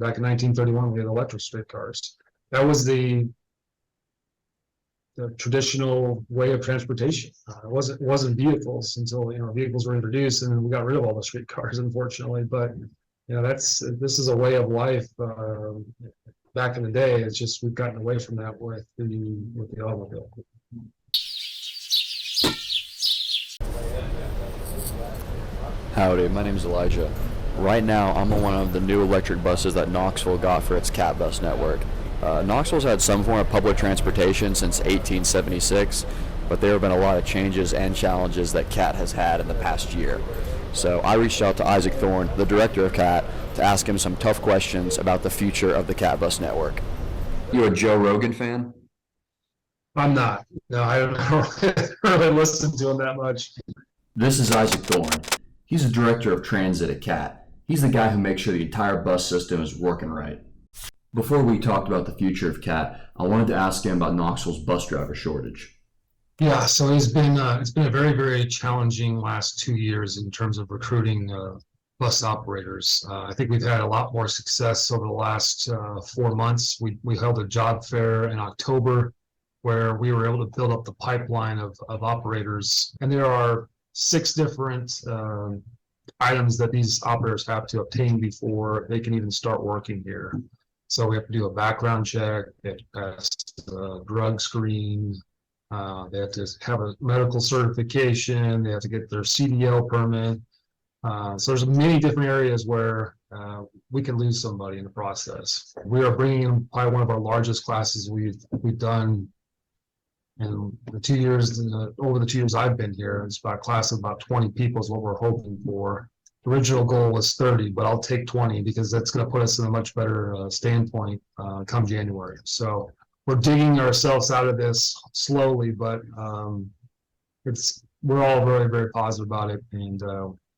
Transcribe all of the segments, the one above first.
back in 1931, we had electric streetcars. That was the traditional way of transportation. It wasn't vehicles until vehicles were introduced, and then we got rid of all the streetcars, unfortunately. But this is a way of life. Back in the day, it's just we've gotten away from that with the automobile. Howdy, my name is Elijah. Right now, I'm on one of the new electric buses that Knoxville got for its CAT bus network. Knoxville's had some form of public transportation since 1876, but there have been a lot of changes and challenges that CAT has had in the past year. So I reached out to Isaac Thorne, the director of CAT, to ask him some tough questions about the future of the CAT bus network. You a Joe Rogan fan? I'm not. No, I don't really listen to him that much. This is Isaac Thorne. He's the director of transit at CAT. He's the guy who makes sure the entire bus system is working right. Before we talked about the future of CAT, I wanted to ask him about Knoxville's bus driver shortage. Yeah, so it's been a very, very challenging last 2 years in terms of recruiting bus operators. I think we've had a lot more success over the last 4 months. We held a job fair in October where we were able to build up the pipeline of operators, and there are 6 different items that these operators have to obtain before they can even start working here. So we have to do a background check, they have to pass a drug screen, they have to have a medical certification, they have to get their CDL permit. So there's many different areas where we can lose somebody in the process. We are bringing in probably one of our largest classes we've done in the 2 years, over the 2 years I've been here. It's about a class of about 20 people is what we're hoping for. The original goal was 30, but I'll take 20 because that's going to put us in a much better standpoint come January. So we're digging ourselves out of this slowly, but we're all very, very positive about it, and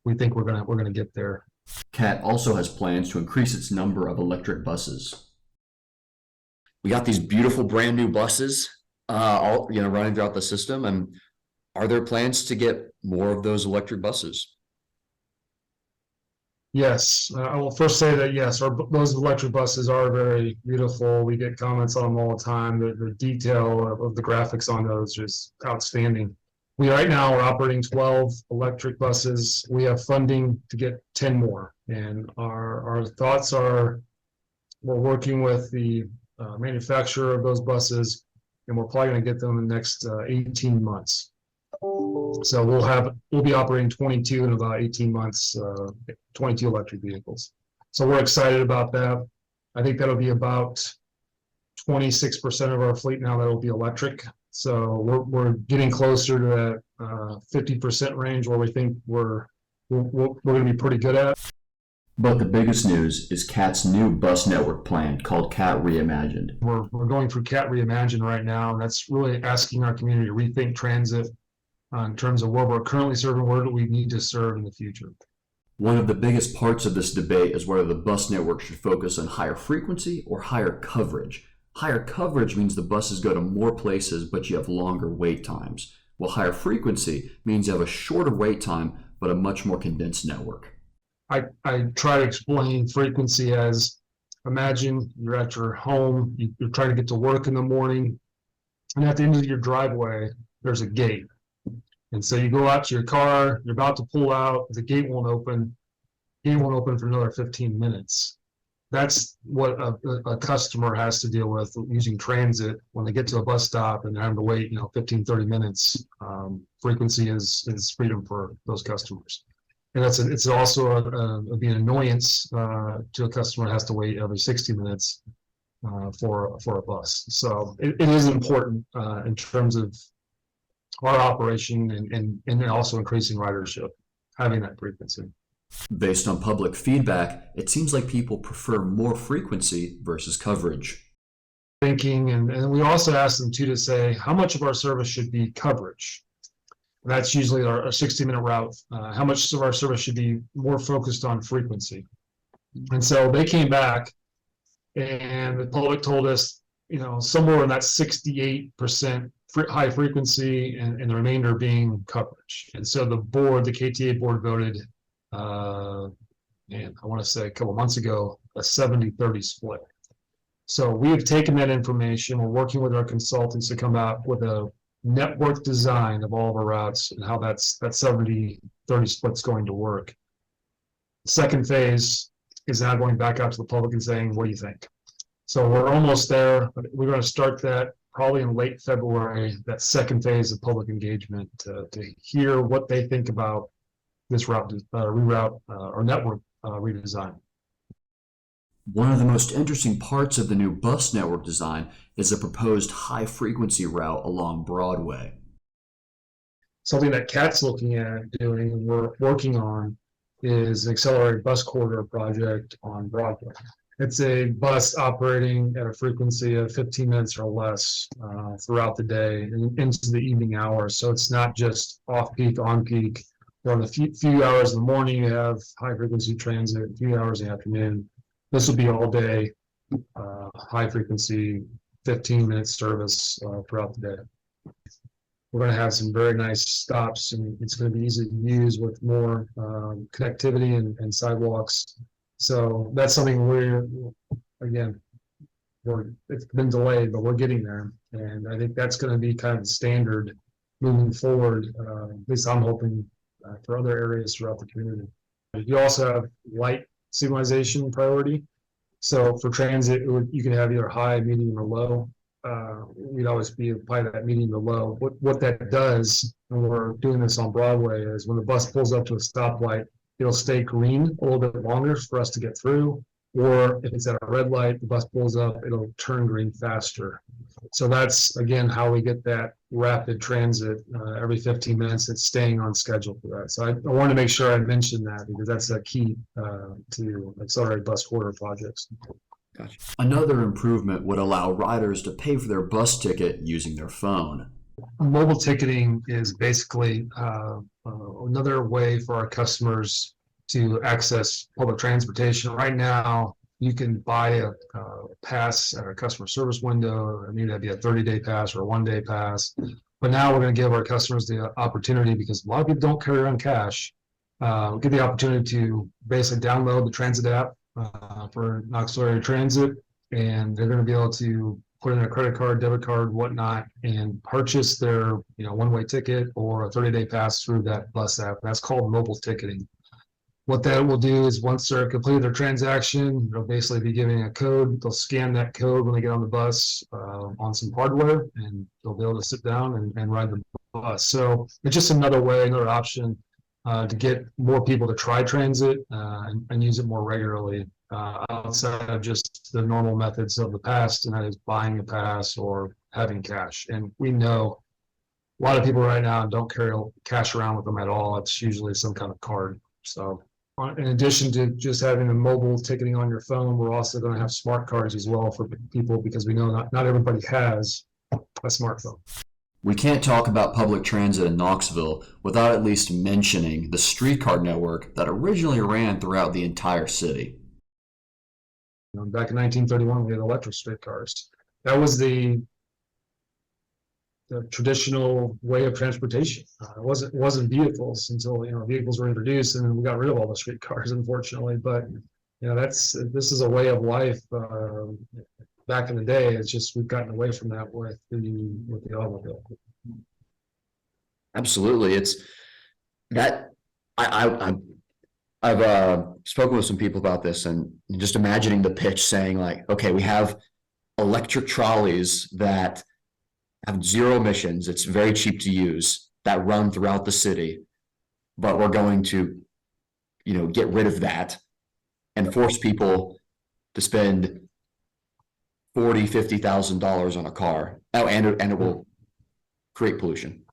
we think we're gonna get there. CAT also has plans to increase its number of electric buses. We got these beautiful brand new buses, all running throughout the system, and are there plans to get more of those electric buses? Yes, I will first say that yes, those electric buses are very beautiful. We get comments on them all the time. The detail of the graphics on those is outstanding. We right now are operating 12 electric buses. We have funding to get 10 more, and our thoughts are we're working with the manufacturer of those buses, and we're probably going to get them in the next 18 months. So we'll be operating 22 in about 18 months, 22 electric vehicles. So we're excited about that. I think that'll be about 26% of our fleet now that'll be electric. So we're getting closer to that 50% range where we think we're going to be pretty good at. But the biggest news is CAT's new bus network plan called CAT Reimagined. We're going through CAT Reimagined right now, and that's really asking our community to rethink transit in terms of where we're currently serving, where do we need to serve in the future. One of the biggest parts of this debate is whether the bus network should focus on higher frequency or higher coverage. Higher coverage means the buses go to more places, but you have longer wait times. While higher frequency means you have a shorter wait time, but a much more condensed network. I try to explain frequency as, imagine you're at your home, you're trying to get to work in the morning, and at the end of your driveway, there's a gate. And so you go out to your car, you're about to pull out, the gate won't open. The gate won't open for another 15 minutes. That's what a customer has to deal with using transit when they get to a bus stop and they're having to wait, 15, 30 minutes. Frequency is freedom for those customers. And it's also be an annoyance to a customer who has to wait every 60 minutes for a bus. So it is important in terms of our operation and also increasing ridership, having that frequency. Based on public feedback, it seems like people prefer more frequency versus coverage. Thinking, and we also ask them too to say how much of our service should be coverage. That's usually our 60-minute route. How much of our service should be more focused on frequency? And so they came back, and the public told us, somewhere in that 68% high frequency, and the remainder being coverage. And so the KTA board voted, I want to say a couple months ago, a 70-30 split. So we have taken that information. We're working with our consultants to come out with a network design of all of our routes and how that 70-30 split's going to work. The second phase is now going back out to the public and saying, what do you think? So we're almost there. We're going to start that probably in late February, that second phase of public engagement to hear what they think about this reroute or network redesign. One of the most interesting parts of the new bus network design is the proposed high-frequency route along Broadway. Something that CAT's looking at doing and we're working on is an accelerated bus corridor project on Broadway. It's a bus operating at a frequency of 15 minutes or less throughout the day and into the evening hours. So it's not just off-peak, on-peak. Or in a few hours in the morning, you have high-frequency transit, a few hours in the afternoon. This will be all day, high-frequency, 15-minute service throughout the day. We're going to have some very nice stops, and it's going to be easy to use with more connectivity and sidewalks. So that's something it's been delayed, but we're getting there. And I think that's going to be kind of the standard moving forward. At least I'm hoping for other areas throughout the community. You also have light signalization priority. So for transit, you can have either high, medium, or low. We'd always be apply that medium or low. What that does, and we're doing this on Broadway, is when the bus pulls up to a stoplight, it'll stay green a little bit longer for us to get through. Or if it's at a red light, the bus pulls up, it'll turn green faster. So that's, again, how we get that rapid transit every 15 minutes. It's staying on schedule for that. So I wanted to make sure I mentioned that because that's a key to accelerated bus corridor projects. Gotcha. Another improvement would allow riders to pay for their bus ticket using their phone. Mobile ticketing is basically another way for our customers to access public transportation. Right now, you can buy a pass at a customer service window. I mean, that'd be a 30-day pass or a one-day pass. But now we're going to give our customers the opportunity, because a lot of people don't carry around cash, get the opportunity to basically download the transit app for Knoxville Area Transit, and they're going to be able to put in a credit card, debit card, whatnot, and purchase their one-way ticket or a 30-day pass through that bus app. That's called mobile ticketing. What that will do is once they're completed their transaction, they'll basically be giving a code. They'll scan that code when they get on the bus on some hardware, and they'll be able to sit down and ride the bus. So it's just another way, another option to get more people to try transit and use it more regularly outside of just the normal methods of the past, and that is buying a pass or having cash. And we know a lot of people right now don't carry cash around with them at all. It's usually some kind of card. So in addition to just having the mobile ticketing on your phone, we're also going to have smart cards as well for people, because we know not everybody has a smartphone. We can't talk about public transit in Knoxville without at least mentioning the Streetcar Network that originally ran throughout the entire city. Back in 1931, we had electric streetcars. That was the traditional way of transportation. It wasn't vehicles until vehicles were introduced, and then we got rid of all the streetcars, unfortunately. But this is a way of life. Back in the day, it's just we've gotten away from that with the automobile. Absolutely, it's that I've spoken with some people about this, and just imagining the pitch saying like, okay, we have electric trolleys that have zero emissions. It's very cheap to use, that run throughout the city, but we're going to, get rid of that and force people to spend $40,000-$50,000 on a car. Oh, and it will create pollution.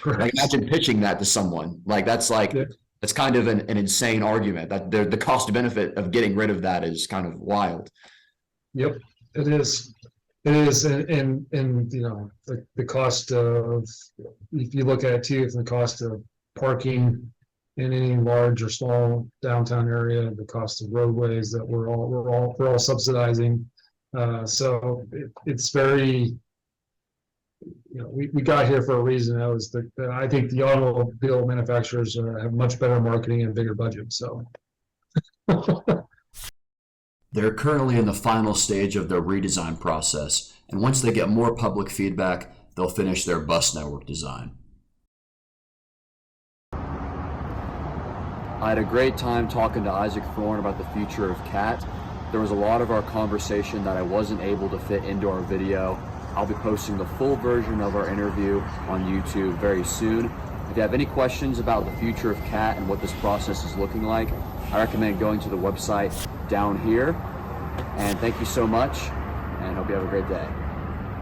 Like, imagine pitching that to someone. Like that's kind of an insane argument. That the cost benefit of getting rid of that is kind of wild. Yep, it is. It is, and the cost of, if you look at it too, the cost of parking in any large or small downtown area, the cost of roadways that we're all subsidizing. So it's very, we got here for a reason. That was I think the automobile manufacturers have much better marketing and bigger budget. So. They're currently in the final stage of their redesign process, and once they get more public feedback, they'll finish their bus network design. I had a great time talking to Isaac Thorne about the future of CAT. There was a lot of our conversation that I wasn't able to fit into our video. I'll be posting the full version of our interview on YouTube very soon. If you have any questions about the future of CAT and what this process is looking like, I recommend going to the website down here. And thank you so much, and hope you have a great day.